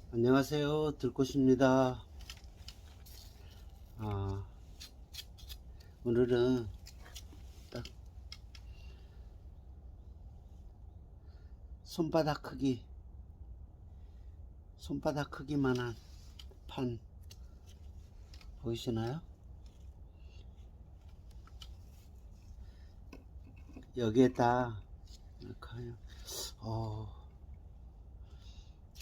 안녕하세요. 들꽃입니다. 오늘은 딱 손바닥 크기만한 판 보이시나요? 여기에다 어,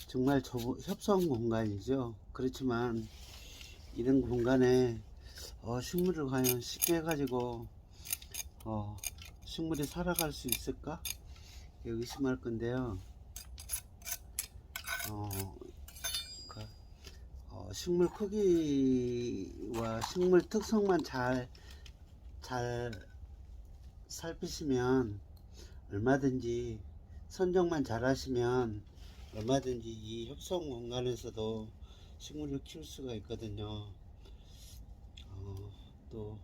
정말 협소한 공간이죠. 그렇지만 이런 공간에 식물을 과연 쉽게 해가지고 식물이 살아갈 수 있을까? 의심할 건데요. 어, 그, 식물 크기와 식물 특성만 잘 살피시면 얼마든지 선정만 잘 하시면 얼마든지 이 협성 공간에서도 식물을 키울 수가 있거든요. 또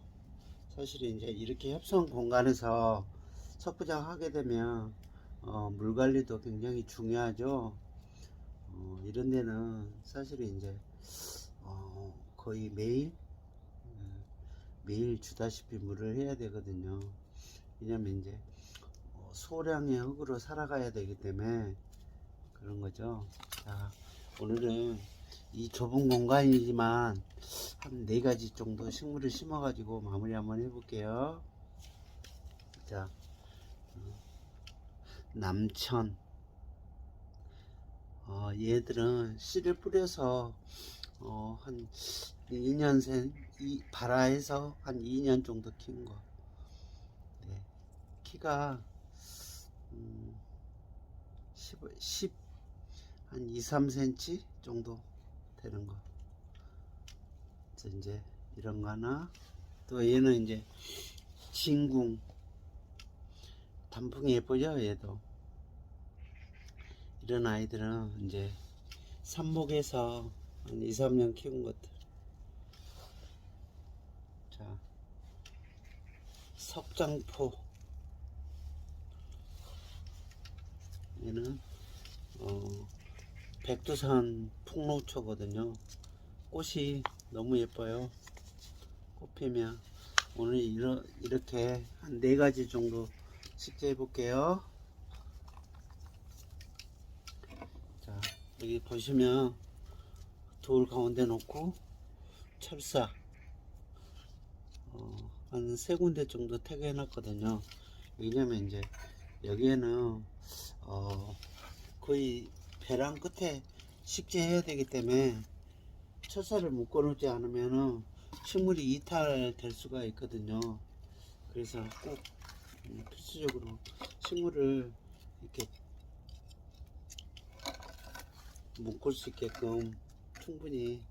사실 이제 이렇게 협성 공간에서 석부작 하게 되면 물 관리도 굉장히 중요하죠. 이런 데는 사실 이제 거의 매일 주다시피 물을 해야 되거든요. 왜냐면 이제 소량의 흙으로 살아가야 되기 때문에 그런 거죠. 자, 오늘은 이 좁은 공간이지만 한 4가지 정도 식물을 심어 가지고 마무리 한번 해볼게요. 자, 남천, 얘들은 씨를 뿌려서 한 2년 발화해서 한 2년 정도 키운 거. 네, 키가 10한 2, 3cm 정도 되는 거. 이제 이런 거 하나. 또 얘는 이제 진궁. 단풍이 예쁘죠? 얘도. 이런 아이들은 이제 삽목에서 한 2, 3년 키운 것들. 자, 석장포. 얘는 백두산 풍로초거든요. 꽃이 너무 예뻐요. 꽃 피면. 오늘 이렇게 한 4가지 정도 식재해 볼게요. 자, 여기 보시면 돌 가운데 놓고 철사 한 3군데 정도 태그해 놨거든요. 왜냐면 이제 여기에는 거의 배랑 끝에 식재해야 되기 때문에 철사를 묶어 놓지 않으면은 식물이 이탈될 수가 있거든요. 그래서 꼭 필수적으로 식물을 이렇게 묶을 수 있게끔 충분히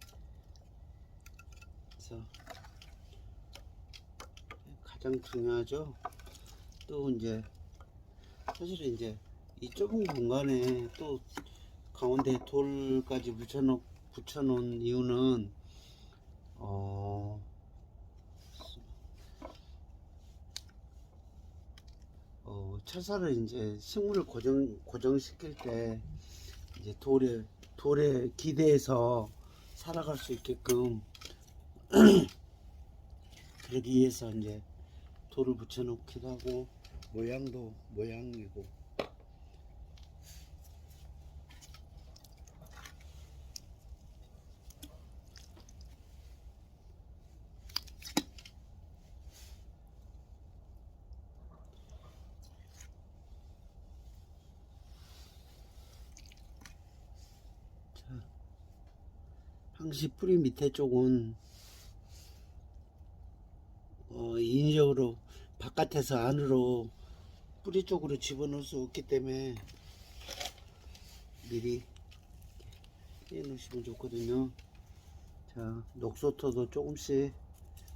해서 가장 중요하죠. 또 이제 사실은 이제 이 좁은 공간에 또 가운데 돌까지 붙여놓은 이유는 철사를 이제 식물을 고정시킬 때 이제 돌에 기대서 살아갈 수 있게끔 그러기 위해서 이제 돌을 붙여놓기도 하고 모양도 모양이고. 자, 항시 뿌리 밑에 쪽은 인위적으로 바깥에서 안으로 뿌리 쪽으로 집어넣을 수 없기 때문에 미리 해 놓으시면 좋거든요. 자, 녹소토도 조금씩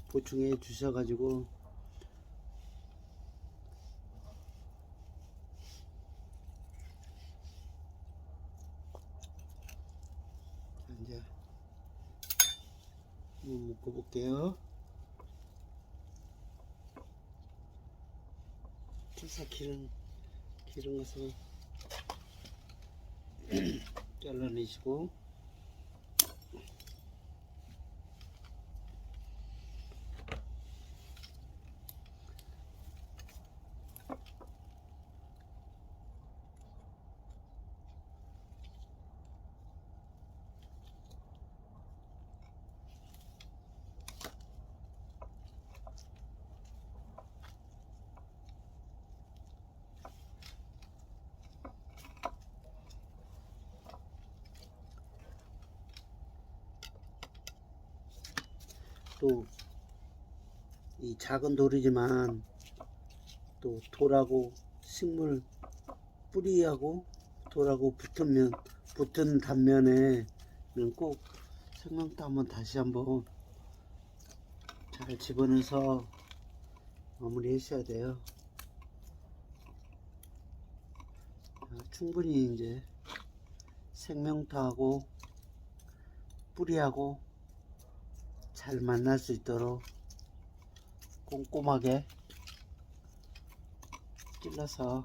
보충해 주셔가지고 이제 한번 묶어 볼게요. 철사 기른 것을 잘라내시고 또 이 작은 돌이지만 또 돌하고 식물 뿌리하고 돌하고 붙은 단면에는 꼭 생명토 한번 다시 한번 잘 집어넣어서 마무리 하셔야 돼요. 충분히 이제 생명토하고 뿌리하고 잘 만날 수 있도록 꼼꼼하게 찔러서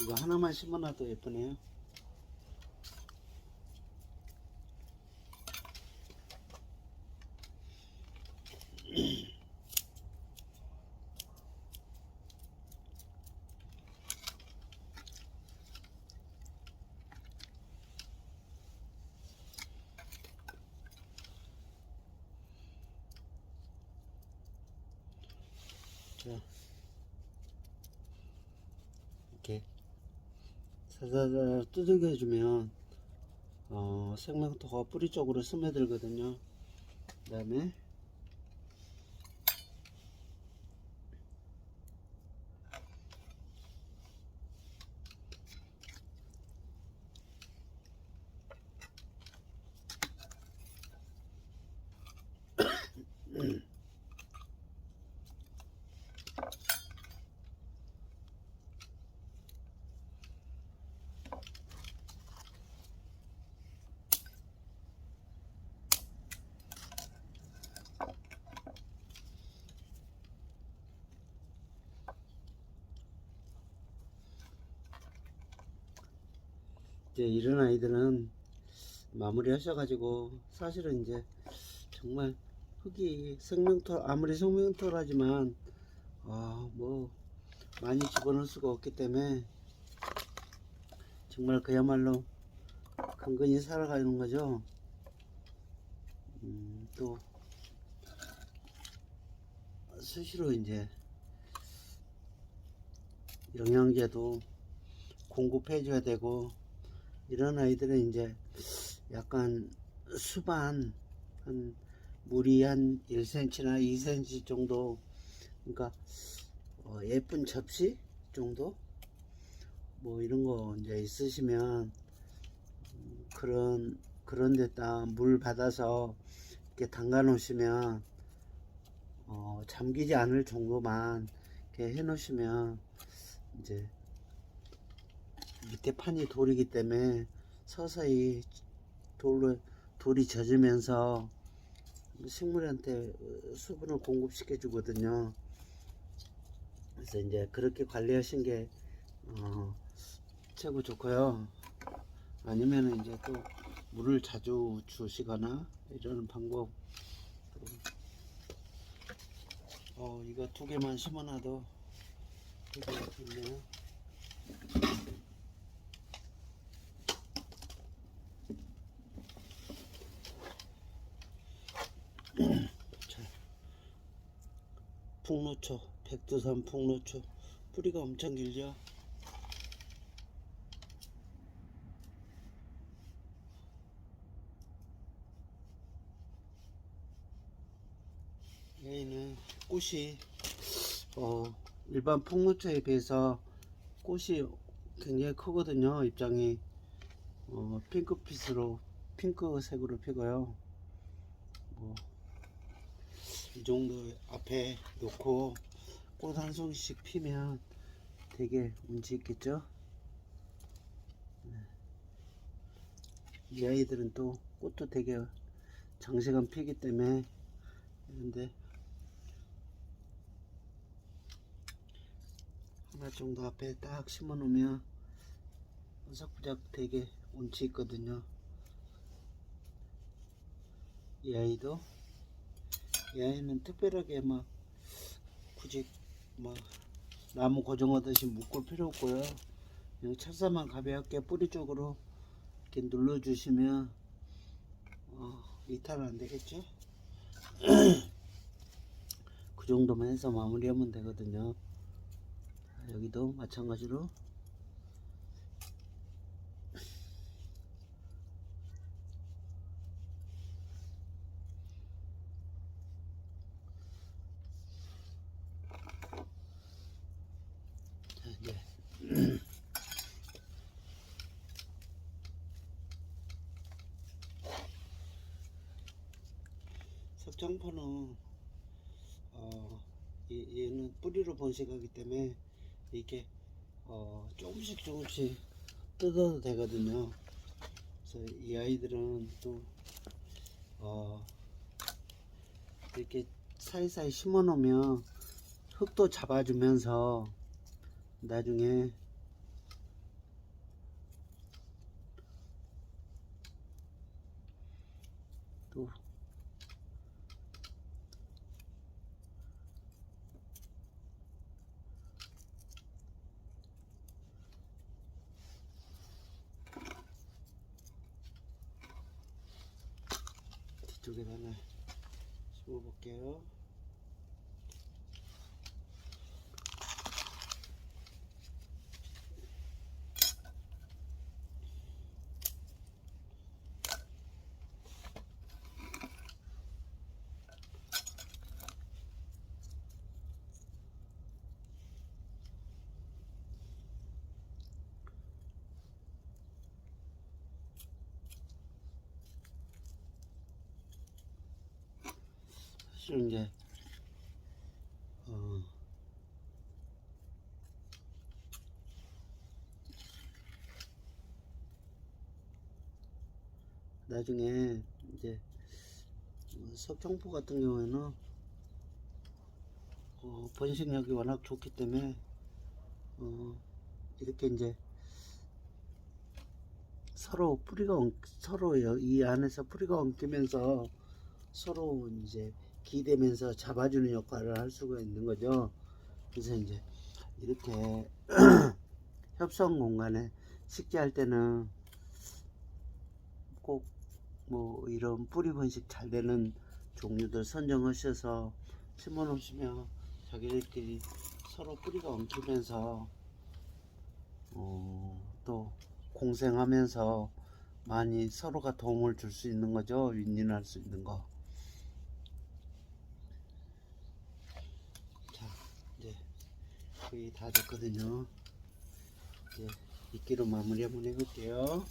이거 하나만 심어놔도 예쁘네요. 자, 이렇게 사사사 두들겨 주면 생명토가 뿌리 쪽으로 스며들거든요. 그 다음에 이제 이런 아이들은 마무리 하셔가지고 사실은 이제 정말 흙이 생명토 아무리 생명토라지만 뭐 많이 집어넣을 수가 없기 때문에 정말 그야말로 근근히 살아가는 거죠. 또 수시로 이제 영양제도 공급해 줘야 되고, 이런 아이들은 이제 약간 수반 한 물이 한 1cm나 2cm 정도, 그러니까 예쁜 접시 정도 뭐 이런 거 이제 있으시면 그런 데다 물 받아서 이렇게 담가 놓으시면 잠기지 않을 정도만 이렇게 해 놓으시면 이제 밑에 판이 돌이기 때문에 서서히 돌이 젖으면서 식물한테 수분을 공급시켜 주거든요. 그래서 이제 그렇게 관리하신 게 최고 좋고요. 아니면 이제 또 물을 자주 주시거나 이러는 방법. 이거 두 개만 심어놔도 되게 좋네요. 풍노초, 백두산 풍노초 뿌리가 엄청 길죠. 얘는 꽃이 일반 풍노초에 비해서 꽃이 굉장히 크거든요. 입장이 핑크색으로 피고요. 이 정도 앞에 놓고 꽃 한 송이씩 피면 되게 운치 있겠죠. 이 아이들은 또 꽃도 되게 장시간 피기 때문에. 그런데 하나 정도 앞에 딱 심어 놓으면 바삭바삭 되게 운치 있거든요. 이 아이는 특별하게 막 굳이 뭐 나무 고정하듯이 묶을 필요 없고요. 그냥 찰사만 가볍게 뿌리 쪽으로 이렇게 눌러주시면 이탈은 안 되겠죠? 그 정도만 해서 마무리하면 되거든요. 여기도 마찬가지로 자, 이제 석장포는 얘는 뿌리로 번식하기 때문에 이렇게 조금씩 뜯어도 되거든요. 그래서 이 아이들은 또 이렇게 사이사이 심어 놓으면 흙도 잡아주면서 나중에 또 뒤쪽에다 하나 심어 볼게요. 사실 이제 나중에 이제 석청포 같은 경우에는 번식력이 워낙 좋기 때문에 이렇게 이제 서로 이 안에서 뿌리가 엉키면서 서로 이제 기대면서 잡아주는 역할을 할 수가 있는 거죠. 그래서 이제 이렇게 협성 공간에 식재할 때는 꼭 뭐 이런 뿌리 번식 잘 되는 종류들 선정하셔서 심어 놓으시면 자기들끼리 서로 뿌리가 엉키면서 또 공생하면서 많이 서로가 도움을 줄 수 있는 거죠. 윈윈할 수 있는 거. 자, 이제 거의 다 됐거든요. 이제 이끼로 마무리 한번 해볼게요.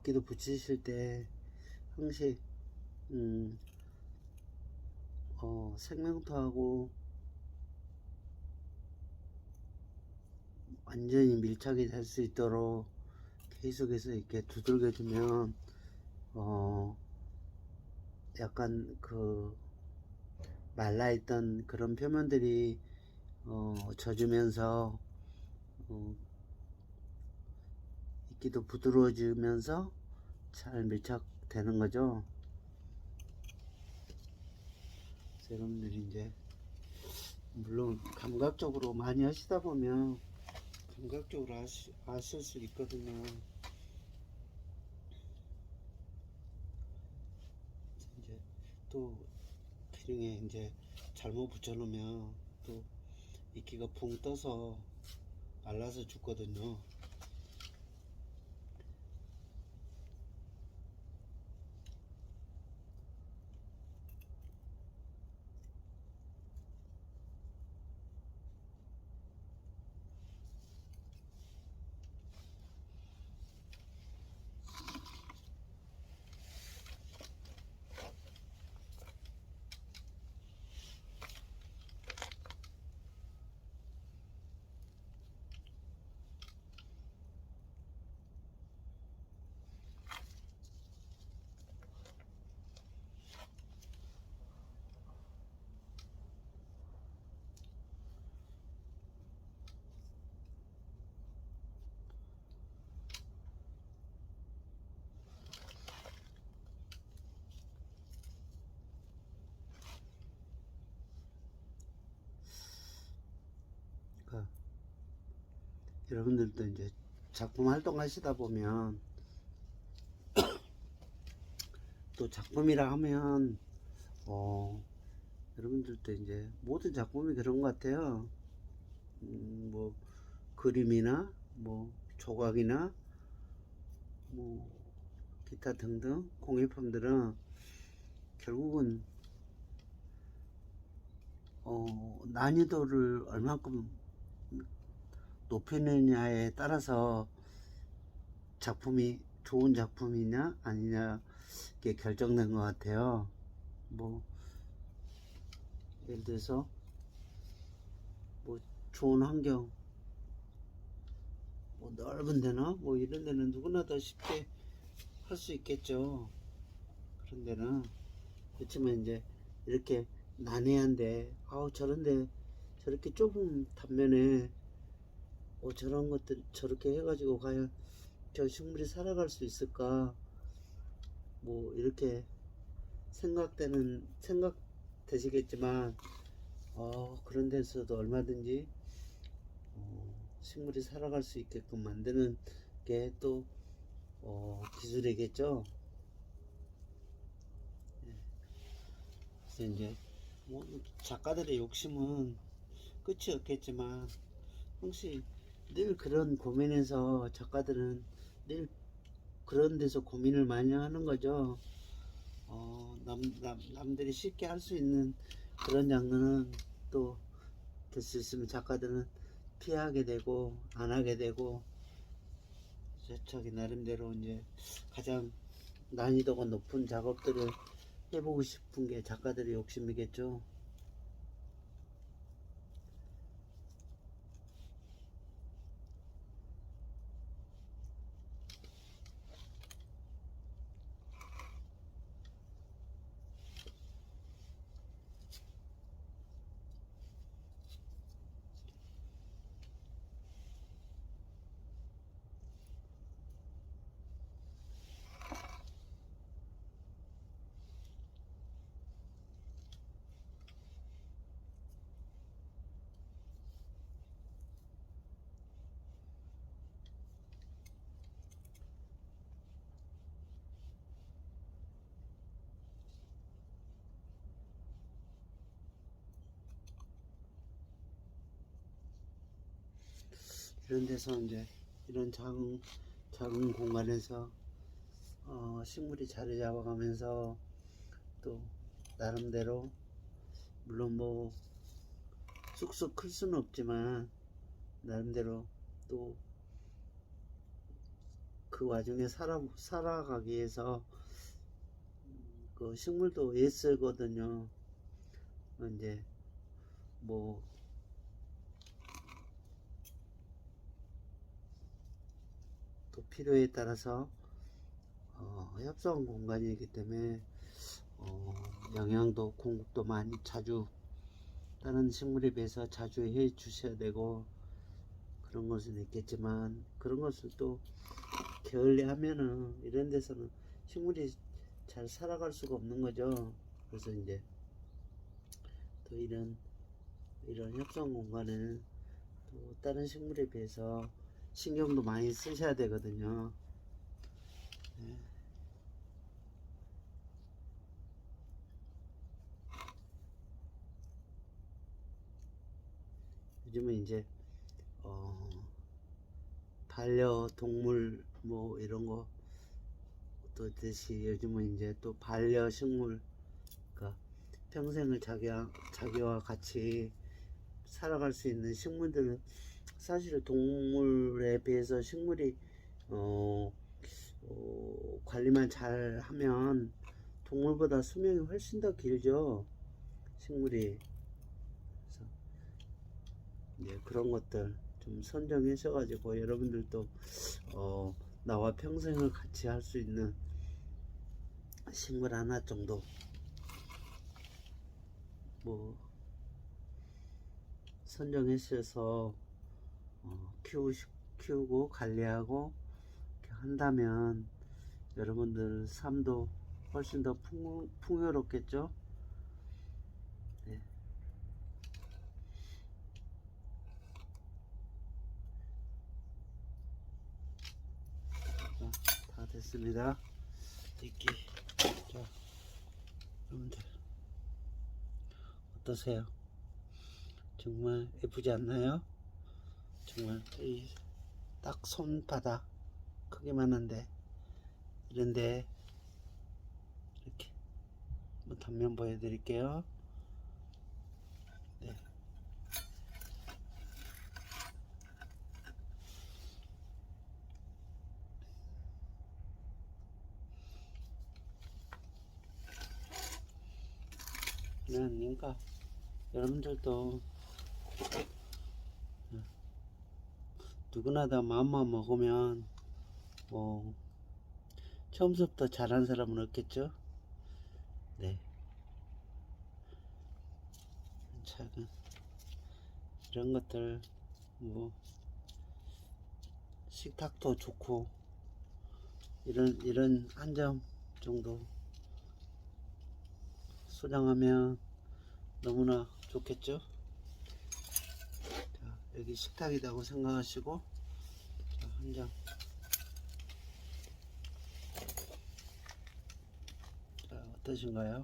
이끼도 붙이실 때 항시 생명토하고 완전히 밀착이 될 수 있도록 계속해서 이렇게 두들겨 주면 약간 그 말라있던 그런 표면들이 젖으면서 이끼도 부드러워지면서 잘 밀착되는 거죠. 그래서 여러분들이 이제 물론 감각적으로 많이 하시다 보면 감각적으로 아실 수 있거든요. 이제 또 기둥에 이제 잘못 붙여놓으면 또 이끼가 붕 떠서 말라서 죽거든요. 여러분들도 이제 작품 활동하시다 보면 또 작품이라 하면 여러분들도 이제 모든 작품이 그런 것 같아요. 뭐 그림이나 뭐 조각이나 뭐 기타 등등 공예품들은 결국은 난이도를 얼만큼 높이느냐에 따라서 작품이 좋은 작품이냐 아니냐 게 결정된 것 같아요. 뭐 예를 들어서 뭐 좋은 환경, 뭐 넓은 데나 뭐 이런 데는 누구나 더 쉽게 할 수 있겠죠. 그런 데는. 그렇지만 이제 이렇게 난해한데 저런데 저렇게 좁은 단면에 저런 것들 저렇게 해가지고 과연 저 식물이 살아갈 수 있을까, 뭐 이렇게 생각되시겠지만 그런 데서도 얼마든지 식물이 살아갈 수 있게끔 만드는 게 또 기술이겠죠. 그래서 이제 뭐 작가들의 욕심은 끝이 없겠지만 혹시 늘 그런 고민에서 작가들은 늘 그런 데서 고민을 많이 하는 거죠. 남들이 쉽게 할 수 있는 그런 장르는 또 될 수 있으면 작가들은 피하게 되고 안 하게 되고, 저기 나름대로 이제 가장 난이도가 높은 작업들을 해보고 싶은 게 작가들의 욕심이겠죠. 이런 데서 이제 이런 작은 공간에서 식물이 자리 잡아가면서 또 나름대로, 물론 뭐 쑥쑥 클 수는 없지만 나름대로 또 그 와중에 살아가기 위해서 그 식물도 애쓰거든요. 이제 뭐 또 필요에 따라서 협소한 공간이기 때문에 영양도 공급도 많이 자주 다른 식물에 비해서 자주 해 주셔야 되고, 그런 것은 있겠지만 그런 것을 또 게을리 하면은 이런 데서는 식물이 잘 살아갈 수가 없는 거죠. 그래서 이제 또 이런 협소한 공간은 또 다른 식물에 비해서 신경도 많이 쓰셔야 되거든요. 네. 요즘은 이제 반려동물 뭐 이런 거 또 있듯이 요즘은 이제 또 반려식물, 그러니까 평생을 자기와 같이 살아갈 수 있는 식물들은 사실 동물에 비해서 식물이 관리만 잘 하면 동물보다 수명이 훨씬 더 길죠, 식물이. 그래서 이제 그런 것들 좀 선정하셔가지고 여러분들도 나와 평생을 같이 할 수 있는 식물 하나 정도 뭐 선정하셔서 키우고 관리하고 이렇게 한다면 여러분들 삶도 훨씬 더 풍요롭겠죠. 네. 있습니다. 이끼. 자, 여러분들 어떠세요? 정말 예쁘지 않나요? 정말 딱 손바닥 크기만 한데 이런데 이렇게 한번 단면 보여드릴게요. 네. 그러니까 여러분들도 누구나 다 마음만 먹으면 뭐 처음부터 잘한 사람은 없겠죠. 네. 작은 이런 것들 뭐 식탁도 좋고 이런 한 점 정도 소장하면 너무나 좋겠죠. 자, 여기 식탁이라고 생각하시고 한 점. 자, 어떠신가요?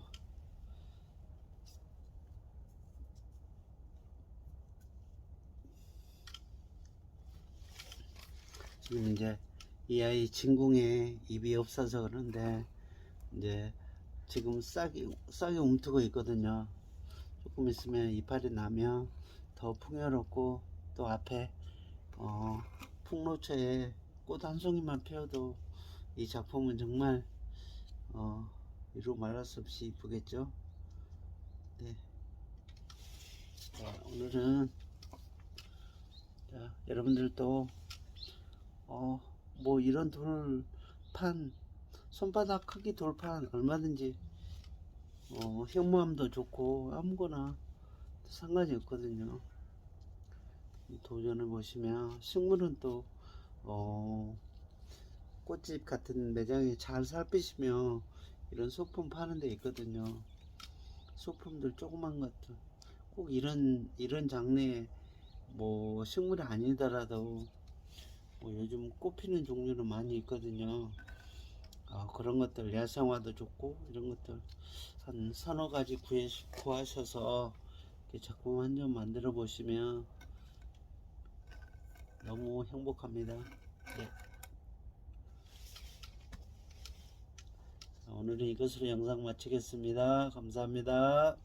지금 이제 이 아이 진공에 입이 없어서 그런데 이제 지금 싹이 움트고 있거든요. 조금 있으면 이파리 나면 더 풍요롭고 또 앞에 풍로초에 꽃 한 송이만 피워도 이 작품은 정말 이루 말할 수 없이 이쁘겠죠. 네. 자, 오늘은 자, 여러분들도 뭐 이런 돌판 손바닥 크기 돌판 얼마든지 현무암도 좋고 아무거나 상관이 없거든요. 도전해 보시면 식물은 또 꽃집 같은 매장에 잘 살피시면 이런 소품 파는 데 있거든요. 소품들 조그만 것들 꼭 이런 장르의 뭐 식물이 아니더라도 뭐 요즘 꽃피는 종류는 많이 있거든요. 그런 것들 야생화도 좋고 이런 것들 한 서너 가지 구하셔서 이렇게 작품 한 점 만들어 보시면 너무 행복합니다. 네. 오늘은 이것으로 영상 마치겠습니다. 감사합니다.